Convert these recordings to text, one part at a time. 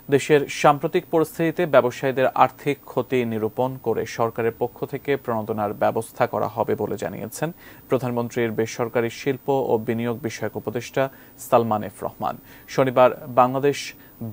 দেশের সাম্প্রতিক পরিস্থিতিতে ব্যবসায়ীদের আর্থিক ক্ষতি নিরূপণ করে সরকারের পক্ষ থেকে প্রণোদনার ব্যবস্থা করা হবে বলে জানিয়েছেন প্রধানমন্ত্রীর বেসরকারি শিল্প ও বিনিয়োগ বিষয়ক উপদেষ্টা সালমান এফ রহমান। শনিবার বাংলাদেশ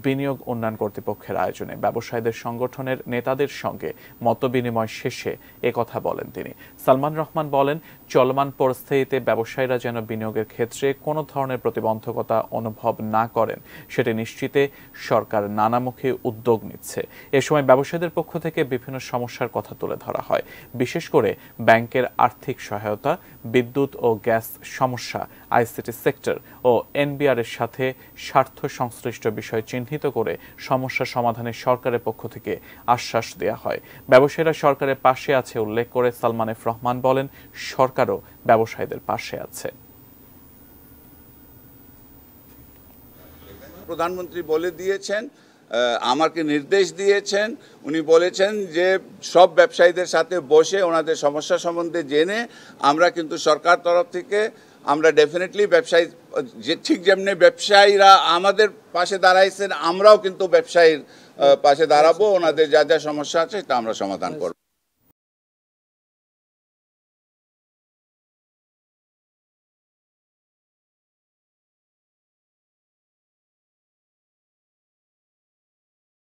বিনিয়োগ উন্নয়ন কর্তৃপক্ষের আয়োজনে ব্যবসায়ীদের সংগঠনের নেতাদের সঙ্গে মতবিনিময় শেষে একথা বলেন তিনি। সালমান রহমান বলেন, চলমান পরিস্থিতিতে ব্যবসায়ীরা যেন বিনিয়োগের ক্ষেত্রে কোনো ধরনের প্রতিবন্ধকতা অনুভব না করেন সেটি নিশ্চিতে সরকার নানামুখী উদ্যোগ নিচ্ছে। এ সময় ব্যবসায়ীদের পক্ষ থেকে বিভিন্ন সমস্যার কথা তুলে ধরা হয়, বিশেষ করে ব্যাংকের আর্থিক সহায়তা, বিদ্যুৎ ও গ্যাস সমস্যা, আইসিটি সেক্টর ও এনবিআর এর সাথে স্বার্থ সংশ্লিষ্ট বিষয় চিহ্নিত করে সমস্যা সমাধানে সরকারের পক্ষ থেকে আশ্বাস দেওয়া হয়। ব্যবসায়ীরা সরকারের পাশে আছে উল্লেখ করে সালমান এফ রহমান বলেন, সরকারও ব্যবসায়ীদের পাশে আছে। প্রধানমন্ত্রী বলে দিয়েছেন, আমাকে নির্দেশ দিয়েছেন, উনি বলেছেন যে সব ব্যবসায়ীদের সাথে বসে ওনাদের সমস্যা সম্বন্ধে জেনে আমরা কিন্তু সরকার তরফ থেকে আমরা ডেফিনেটলি ব্যবসায়ী যে ঠিক যেমনি ব্যবসায়ীরা আমাদের পাশে দাঁড়াইছেন আমরাও কিন্তু ব্যবসায়ীর পাশে দাঁড়াবো, ওনাদের যা যা সমস্যা আছে সেটা আমরা সমাধান করব।